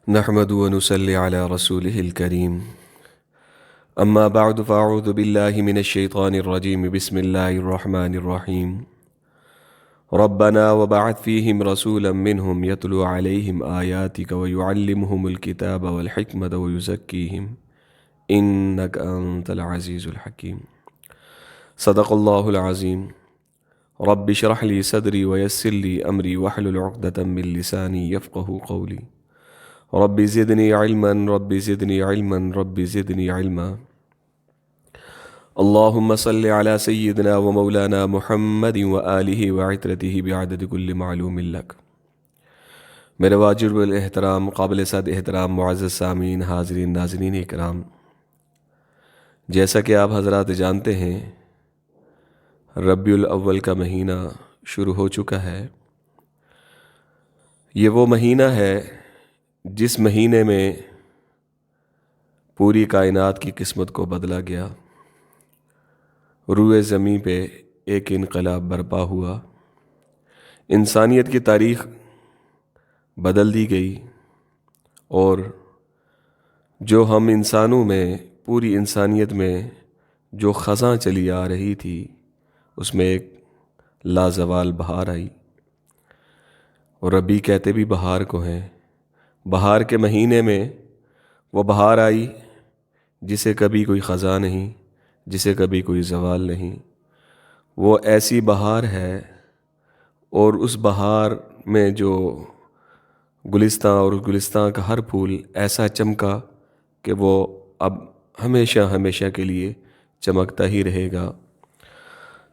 نحمد و نصلی علی رسوله الکریم اما بعد فاعوذ باللہ من الشیطان الرجیم بسم اللہ الرحمن الرحیم ربنا وبعث فیہم رسولا منہم یتلو علیہم آیاتک ویعلمہم الکتاب والحکمت ویزکیہم انک انت العزیز الحکیم صدق اللہ العظیم رب اشرح لی صدری ویسر لی امری واحلل عقدۃ من لسانی یفقهوا قولی رب زدنی علما رب زدنی علما رب زدنی علما اللہم صل علی سیدنا و مولانا محمد و آلہ و عطرتہ بعدد کل معلوم لک۔ میرے واجب الاحترام قابل صد احترام معزز سامعین حاضرین ناظرین اکرام، جیسا کہ آپ حضرات جانتے ہیں ربیع الاول کا مہینہ شروع ہو چکا ہے۔ یہ وہ مہینہ ہے جس مہینے میں پوری کائنات کی قسمت کو بدلا گیا، روئے زمیں پہ ایک انقلاب برپا ہوا، انسانیت کی تاریخ بدل دی گئی، اور جو ہم انسانوں میں پوری انسانیت میں جو خزاں چلی آ رہی تھی اس میں ایک لازوال بہار آئی، اور ربیع کہتے بھی بہار کو ہیں۔ بہار کے مہینے میں وہ بہار آئی جسے کبھی کوئی خزاں نہیں، جسے کبھی کوئی زوال نہیں۔ وہ ایسی بہار ہے، اور اس بہار میں جو گلستاں اور گلستاں کا ہر پھول ایسا چمکا کہ وہ اب ہمیشہ ہمیشہ کے لیے چمکتا ہی رہے گا۔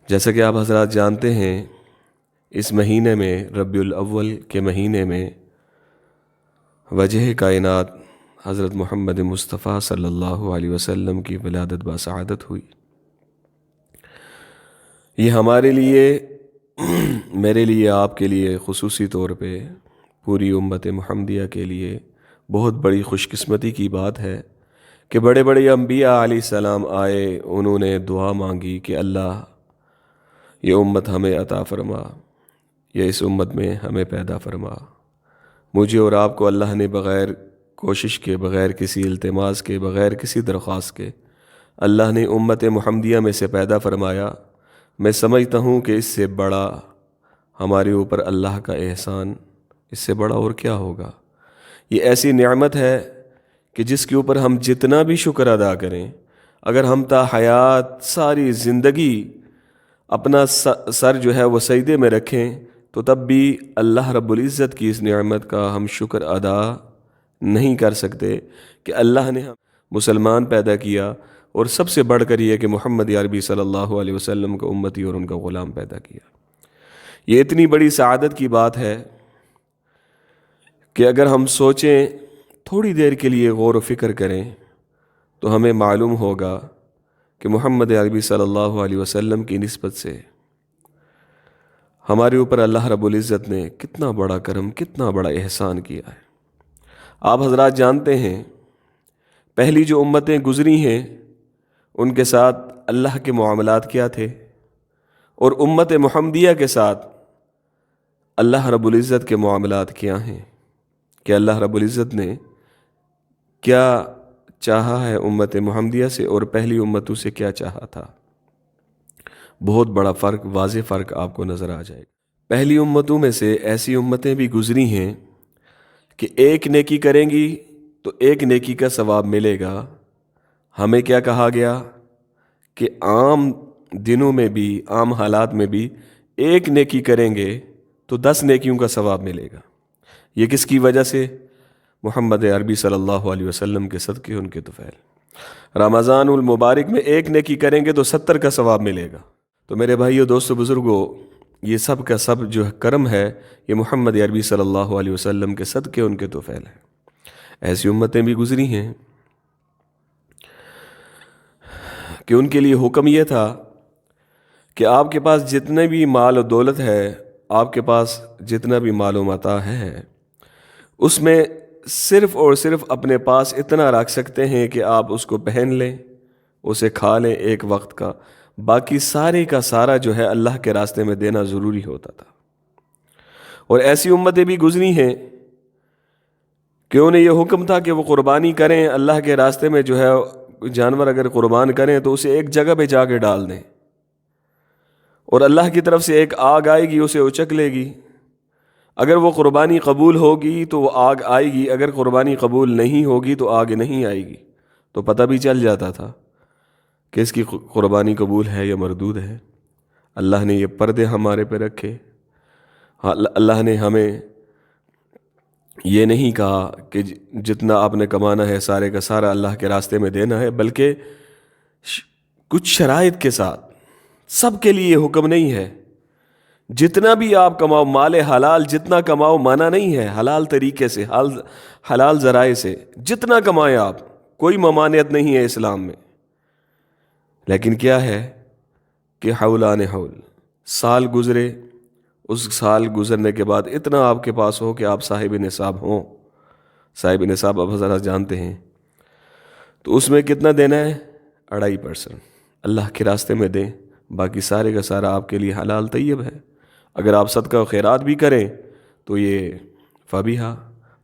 جیسا کہ آپ حضرات جانتے ہیں اس مہینے میں ربیع الاول کے مہینے میں وجہ کائنات حضرت محمد مصطفیٰ صلی اللہ علیہ وسلم کی ولادت بسعادت ہوئی۔ یہ ہمارے لیے، میرے لیے، آپ کے لیے خصوصی طور پہ پوری امت محمدیہ کے لیے بہت بڑی خوش قسمتی کی بات ہے کہ بڑے بڑے انبیاء علیہ السلام آئے، انہوں نے دعا مانگی کہ اللہ یہ امت ہمیں عطا فرما، یہ اس امت میں ہمیں پیدا فرما۔ مجھے اور آپ کو اللہ نے بغیر کوشش کے، بغیر کسی التماس کے، بغیر کسی درخواست کے اللہ نے امت محمدیہ میں سے پیدا فرمایا۔ میں سمجھتا ہوں کہ اس سے بڑا ہمارے اوپر اللہ کا احسان، اس سے بڑا اور کیا ہوگا۔ یہ ایسی نعمت ہے کہ جس کے اوپر ہم جتنا بھی شکر ادا کریں، اگر ہم تا حیات ساری زندگی اپنا سر جو ہے وہ سجدے میں رکھیں تو تب بھی اللہ رب العزت کی اس نعمت کا ہم شکر ادا نہیں کر سکتے کہ اللہ نے ہم مسلمان پیدا کیا، اور سب سے بڑھ کر یہ کہ محمد عربی صلی اللہ علیہ وسلم کا امتی اور ان کا غلام پیدا کیا۔ یہ اتنی بڑی سعادت کی بات ہے کہ اگر ہم سوچیں، تھوڑی دیر کے لیے غور و فکر کریں تو ہمیں معلوم ہوگا کہ محمد عربی صلی اللہ علیہ وسلم کی نسبت سے ہمارے اوپر اللہ رب العزت نے کتنا بڑا کرم، کتنا بڑا احسان کیا ہے۔ آپ حضرات جانتے ہیں پہلی جو امتیں گزری ہیں ان کے ساتھ اللہ کے معاملات کیا تھے، اور امت محمدیہ کے ساتھ اللہ رب العزت کے معاملات کیا ہیں، کہ اللہ رب العزت نے کیا چاہا ہے امت محمدیہ سے اور پہلی امتوں سے کیا چاہا تھا۔ بہت بڑا فرق، واضح فرق آپ کو نظر آ جائے گا۔ پہلی امتوں میں سے ایسی امتیں بھی گزری ہیں کہ ایک نیکی کریں گی تو ایک نیکی کا ثواب ملے گا۔ ہمیں کیا کہا گیا کہ عام دنوں میں بھی، عام حالات میں بھی ایک نیکی کریں گے تو 10 نیکیوں کا ثواب ملے گا۔ یہ کس کی وجہ سے؟ محمد عربی صلی اللہ علیہ وسلم کے صدقے، ان کے طفیل۔ رمضان المبارک میں ایک نیکی کریں گے تو 70 کا ثواب ملے گا۔ تو میرے بھائیو، دوستو، بزرگو، یہ سب کا سب جو کرم ہے یہ محمد عربی صلی اللہ علیہ وسلم کے صدقے، ان کے طفیل ہے۔ ایسی امتیں بھی گزری ہیں کہ ان کے لیے حکم یہ تھا کہ آپ کے پاس جتنے بھی مال و دولت ہے، آپ کے پاس جتنا بھی مال و متاع ہے، اس میں صرف اور صرف اپنے پاس اتنا رکھ سکتے ہیں کہ آپ اس کو پہن لیں، اسے کھا لیں ایک وقت کا، باقی سارے کا سارا جو ہے اللہ کے راستے میں دینا ضروری ہوتا تھا۔ اور ایسی امتیں بھی گزری ہیں کہ انہیں یہ حکم تھا کہ وہ قربانی کریں، اللہ کے راستے میں جو ہے جانور اگر قربان کریں تو اسے ایک جگہ پہ جا کے ڈال دیں، اور اللہ کی طرف سے ایک آگ آئے گی، اسے اچک لے گی۔ اگر وہ قربانی قبول ہوگی تو وہ آگ آئے گی، اگر قربانی قبول نہیں ہوگی تو آگ نہیں آئے گی۔ تو پتہ بھی چل جاتا تھا کہ اس کی قربانی قبول ہے یا مردود ہے۔ اللہ نے یہ پردے ہمارے پہ رکھے۔ اللہ نے ہمیں یہ نہیں کہا کہ جتنا آپ نے کمانا ہے سارے کا سارا اللہ کے راستے میں دینا ہے، بلکہ کچھ شرائط کے ساتھ۔ سب کے لیے یہ حکم نہیں ہے۔ جتنا بھی آپ کماؤ، مال حلال جتنا کماؤ منع نہیں ہے، حلال طریقے سے، حلال ذرائع سے جتنا کمائیں آپ، کوئی ممانعت نہیں ہے اسلام میں۔ لیکن کیا ہے کہ حولان حول، سال گزرے، اس سال گزرنے کے بعد اتنا آپ کے پاس ہو کہ آپ صاحب نصاب ہوں۔ صاحب نصاب اب حضرات جانتے ہیں، تو اس میں کتنا دینا ہے؟ 2.5% اللہ کے راستے میں دیں، باقی سارے کا سارا آپ کے لیے حلال طیب ہے۔ اگر آپ صدقہ و خیرات بھی کریں تو یہ فبیہا،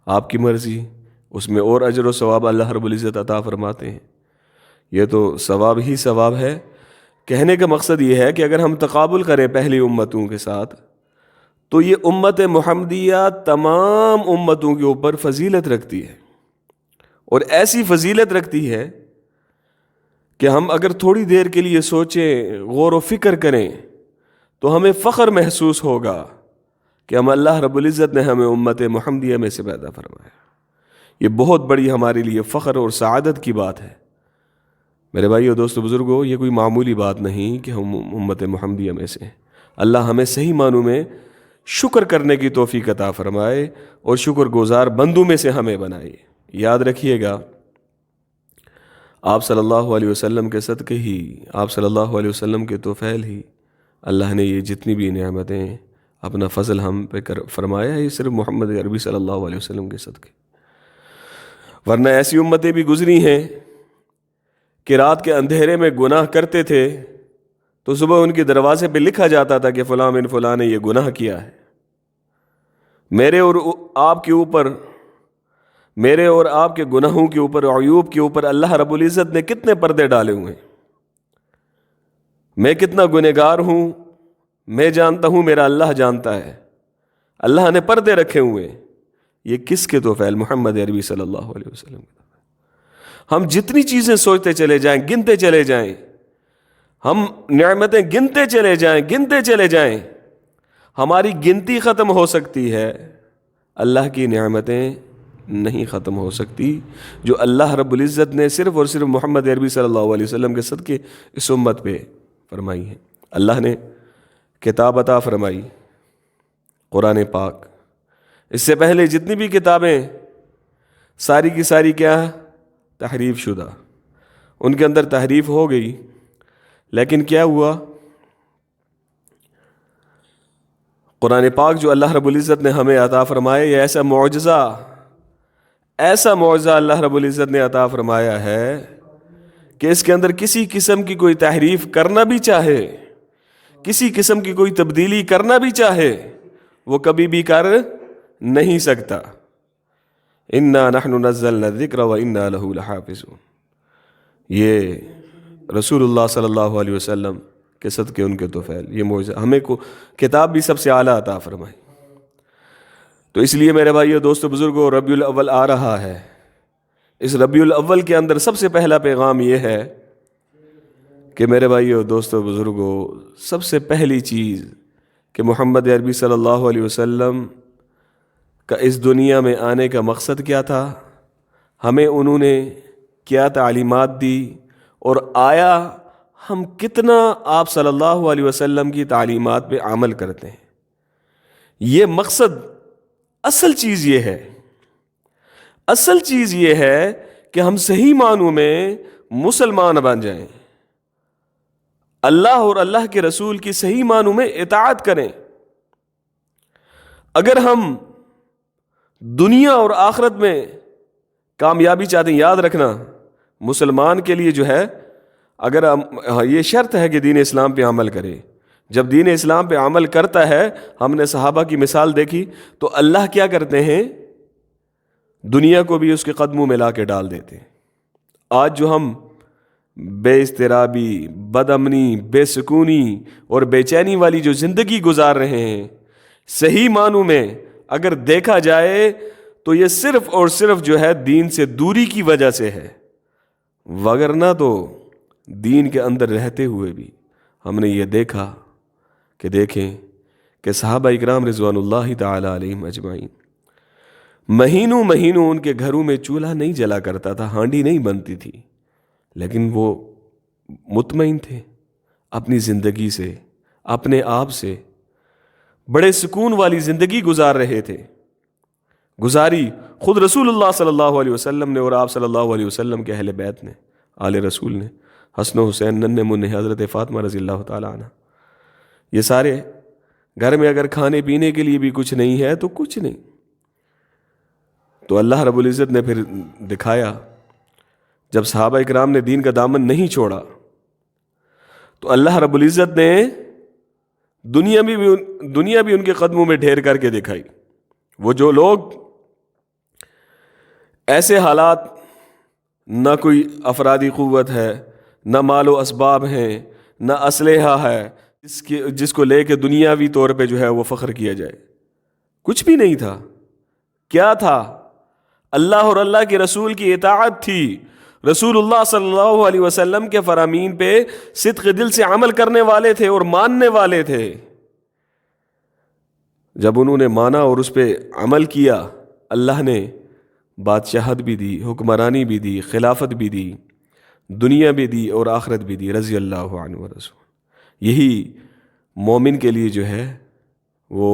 آپ کی مرضی، اس میں اور اجر و ثواب اللہ رب العزت عطا فرماتے ہیں۔ یہ تو ثواب ہی ثواب ہے۔ کہنے کا مقصد یہ ہے کہ اگر ہم تقابل کریں پہلی امتوں کے ساتھ تو یہ امت محمدیہ تمام امتوں کے اوپر فضیلت رکھتی ہے، اور ایسی فضیلت رکھتی ہے کہ ہم اگر تھوڑی دیر کے لیے سوچیں، غور و فکر کریں تو ہمیں فخر محسوس ہوگا کہ ہم اللہ رب العزت نے ہمیں امت محمدیہ میں سے پیدا فرمایا۔ یہ بہت بڑی ہمارے لیے فخر اور سعادت کی بات ہے میرے بھائی اور دوستو بزرگوں۔ یہ کوئی معمولی بات نہیں کہ ہم امت محمدیہ میں سے ہیں۔ اللہ ہمیں صحیح معنوں میں شکر کرنے کی توفیق عطا فرمائے اور شکر گزار بندوں میں سے ہمیں بنائے۔ یاد رکھیے گا، آپ صلی اللہ علیہ وسلم کے صدقے ہی، آپ صلی اللہ علیہ وسلم کے توفیل ہی اللہ نے یہ جتنی بھی نعمتیں اپنا فضل ہم پہ فرمایا ہے، یہ صرف محمد عربی صلی اللہ علیہ وسلم کے صدقے۔ ورنہ ایسی امتیں بھی گزری ہیں کہ رات کے اندھیرے میں گناہ کرتے تھے تو صبح ان کے دروازے پہ لکھا جاتا تھا کہ فلاں بن فلاں نے یہ گناہ کیا ہے۔ میرے اور آپ کے گناہوں کے اوپر، عیوب کے اوپر اللہ رب العزت نے کتنے پردے ڈالے ہوئے ہیں۔ میں کتنا گنہگار ہوں میں جانتا ہوں، میرا اللہ جانتا ہے۔ اللہ نے پردے رکھے ہوئے ہیں۔ یہ کس کے توفیل؟ محمد عربی صلی اللہ علیہ وسلم کے۔ ہم جتنی چیزیں سوچتے چلے جائیں، گنتے چلے جائیں، ہم نعمتیں گنتے چلے جائیں، ہماری گنتی ختم ہو سکتی ہے، اللہ کی نعمتیں نہیں ختم ہو سکتی جو اللہ رب العزت نے صرف اور صرف محمد عربی صلی اللہ علیہ وسلم کے صدقے اس امت پہ فرمائی ہیں۔ اللہ نے کتاب عطا فرمائی، قرآن پاک۔ اس سے پہلے جتنی بھی کتابیں ساری کی ساری کیا تحریف شدہ، ان کے اندر تحریف ہو گئی، لیکن کیا ہوا؟ قرآن پاک جو اللہ رب العزت نے ہمیں عطا فرمایا، یہ ایسا معجزہ اللہ رب العزت نے عطا فرمایا ہے کہ اس کے اندر کسی قسم کی کوئی تحریف کرنا بھی چاہے، کسی قسم کی کوئی تبدیلی کرنا بھی چاہے، وہ کبھی بھی کر نہیں سکتا۔ اِنَّا نَحْنُ نَزَّلْنَا الذِّكْرَ وَإِنَّا لَهُ لَحَافِظُونَ۔ یہ رسول اللہ صلی اللہ علیہ وسلم کے صدقے ان کے توفیل، یہ معجزہ ہمیں کو کتاب بھی سب سے اعلیٰ عطا فرمائی۔ تو اس لیے میرے بھائیو دوستو بزرگوں، ربیع الاول آ رہا ہے۔ اس ربیع الاول کے اندر سب سے پہلا پیغام یہ ہے کہ میرے بھائیو دوستو بزرگوں، سب سے پہلی چیز کہ محمد عربی صلی اللہ علیہ وسلم کا اس دنیا میں آنے کا مقصد کیا تھا، ہمیں انہوں نے کیا تعلیمات دی، اور آیا ہم کتنا آپ صلی اللہ علیہ وسلم کی تعلیمات پہ عمل کرتے ہیں۔ یہ مقصد، اصل چیز یہ ہے کہ ہم صحیح معنوں میں مسلمان بن جائیں، اللہ اور اللہ کے رسول کی صحیح معنوں میں اطاعت کریں۔ اگر ہم دنیا اور آخرت میں کامیابی چاہتے ہیں، یاد رکھنا مسلمان کے لیے جو ہے، اگر یہ شرط ہے کہ دین اسلام پہ عمل کرے۔ جب دین اسلام پہ عمل کرتا ہے، ہم نے صحابہ کی مثال دیکھی، تو اللہ کیا کرتے ہیں؟ دنیا کو بھی اس کے قدموں میں لا کے ڈال دیتے ہیں۔ آج جو ہم بے اضطرابی، بد امنی، بے سکونی اور بے چینی والی جو زندگی گزار رہے ہیں، صحیح معنوں میں اگر دیکھا جائے تو یہ صرف اور صرف جو ہے دین سے دوری کی وجہ سے ہے، وگرنہ تو دین کے اندر رہتے ہوئے بھی ہم نے یہ دیکھا کہ دیکھیں کہ صحابہ اکرام رضوان اللہ تعالی علیہم اجمعین مہینوں مہینوں ان کے گھروں میں چولہا نہیں جلا کرتا تھا، ہانڈی نہیں بنتی تھی، لیکن وہ مطمئن تھے اپنی زندگی سے، اپنے آپ سے، بڑے سکون والی زندگی گزار رہے تھے، گزاری خود رسول اللہ صلی اللہ علیہ وسلم نے اور آپ صلی اللہ علیہ وسلم کے اہل بیت نے، آل رسول نے، حسن و حسین، ننھے منھے حضرت فاطمہ رضی اللہ تعالی عنہ، یہ سارے گھر میں اگر کھانے پینے کے لیے بھی کچھ نہیں ہے تو کچھ نہیں۔ تو اللہ رب العزت نے پھر دکھایا، جب صحابہ اکرام نے دین کا دامن نہیں چھوڑا تو اللہ رب العزت نے دنیا بھی ان کے قدموں میں ڈھیر کر کے دکھائی۔ وہ جو لوگ ایسے حالات، نہ کوئی افرادی قوت ہے، نہ مال و اسباب ہیں، نہ اسلحہ ہے جس کو لے کے دنیاوی طور پہ جو ہے وہ فخر کیا جائے، کچھ بھی نہیں تھا۔ کیا تھا؟ اللہ اور اللہ کے رسول کی اطاعت تھی، رسول اللہ صلی اللہ علیہ وسلم کے فرامین پہ صدق دل سے عمل کرنے والے تھے اور ماننے والے تھے۔ جب انہوں نے مانا اور اس پہ عمل کیا، اللہ نے بادشاہت بھی دی، حکمرانی بھی دی، خلافت بھی دی، دنیا بھی دی اور آخرت بھی دی، رضی اللہ عنہ ورسول۔ یہی مومن کے لیے جو ہے وہ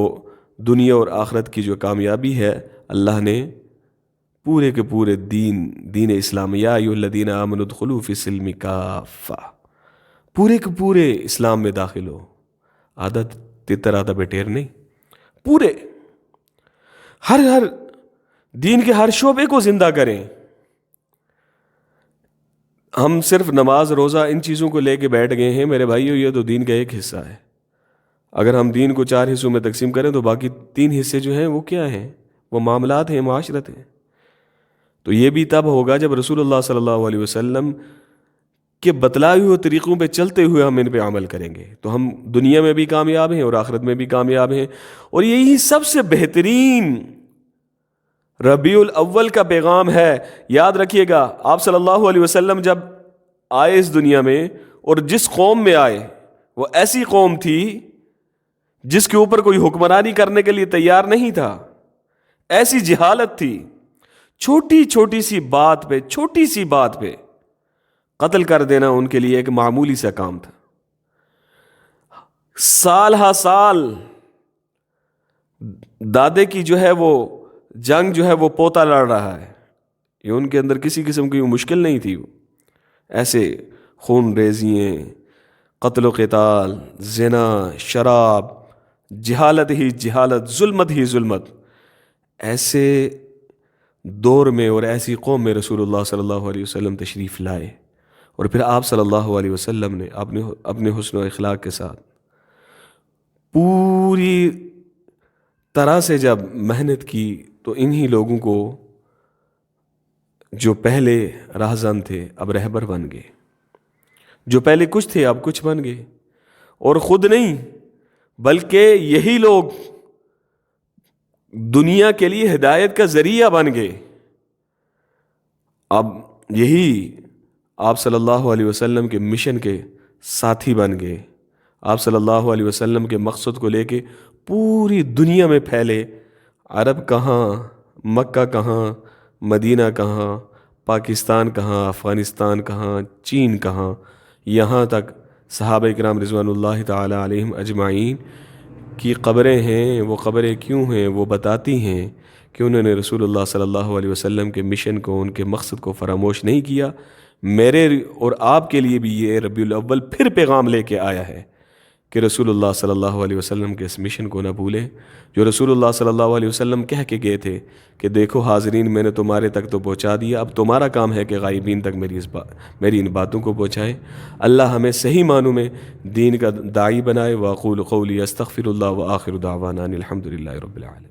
دنیا اور آخرت کی جو کامیابی ہے، اللہ نے پورے کے پورے دین اسلام، یا ایھا الذین آمنوا ادخلوا فی السلم کافہ، پورے کے پورے اسلام میں داخل ہو، آدھا تتر آدھا بٹیر نہیں، پورے ہر دین کے ہر شعبے کو زندہ کریں۔ ہم صرف نماز روزہ ان چیزوں کو لے کے بیٹھ گئے ہیں میرے بھائیو، یہ تو دین کا ایک حصہ ہے۔ اگر ہم دین کو 4 حصوں میں تقسیم کریں تو باقی 3 حصے جو ہیں وہ کیا ہیں؟ وہ معاملات ہیں، معاشرت ہیں۔ تو یہ بھی تب ہوگا جب رسول اللہ صلی اللہ علیہ وسلم کے بتلائے ہوئے طریقوں پہ چلتے ہوئے ہم ان پہ عمل کریں گے تو ہم دنیا میں بھی کامیاب ہیں اور آخرت میں بھی کامیاب ہیں۔ اور یہی سب سے بہترین ربیع الاول کا پیغام ہے۔ یاد رکھیے گا، آپ صلی اللہ علیہ وسلم جب آئے اس دنیا میں اور جس قوم میں آئے وہ ایسی قوم تھی جس کے اوپر کوئی حکمرانی کرنے کے لیے تیار نہیں تھا، ایسی جہالت تھی، چھوٹی سی بات پہ قتل کر دینا ان کے لیے ایک معمولی سا کام تھا۔ سال ہا سال دادے کی جو ہے وہ جنگ جو ہے وہ پوتا لڑ رہا ہے، یہ ان کے اندر کسی قسم کی مشکل نہیں تھی۔ وہ ایسے خون ریزیاں، قتل و قتال، زنا، شراب، جہالت ہی جہالت، ظلمت ہی ظلمت، ایسے دور میں اور ایسی قوم میں رسول اللہ صلی اللہ علیہ وسلم تشریف لائے، اور پھر آپ صلی اللہ علیہ وسلم نے اپنے حسن و اخلاق کے ساتھ پوری طرح سے جب محنت کی تو انہی لوگوں کو جو پہلے راہزن تھے اب رہبر بن گئے، جو پہلے کچھ تھے اب کچھ بن گئے، اور خود نہیں بلکہ یہی لوگ دنیا کے لیے ہدایت کا ذریعہ بن گئے۔ اب یہی آپ صلی اللہ علیہ وسلم کے مشن کے ساتھی بن گئے، آپ صلی اللہ علیہ وسلم کے مقصد کو لے کے پوری دنیا میں پھیلے۔ عرب کہاں، مکہ کہاں، مدینہ کہاں، پاکستان کہاں، افغانستان کہاں، چین کہاں، یہاں تک صحابہ اکرام رضوان اللہ تعالی علیہم اجمعین کی قبریں ہیں۔ وہ قبریں کیوں ہیں؟ وہ بتاتی ہیں کہ انہوں نے رسول اللہ صلی اللہ علیہ وسلم کے مشن کو، ان کے مقصد کو فراموش نہیں کیا۔ میرے اور آپ کے لیے بھی یہ ربیع الاول پھر پیغام لے کے آیا ہے کہ رسول اللہ صلی اللہ علیہ وسلم کے اس مشن کو نہ بھولیں، جو رسول اللہ صلی اللہ علیہ وسلم کہہ کے گئے تھے کہ دیکھو حاضرین، میں نے تمہارے تک تو پہنچا دیا، اب تمہارا کام ہے کہ غائبین تک میری ان باتوں کو پہنچائیں۔ اللہ ہمیں صحیح معنوں میں دین کا داعی بنائے۔ وَأَقُولُ قَوْلِي أَسْتَغْفِرُ اللَّهَ وَآخِرُ دَعْوَانَا أَنِ الْحَمْدُ لِلَّهِ رَبِّ الْعَالَمِينَ۔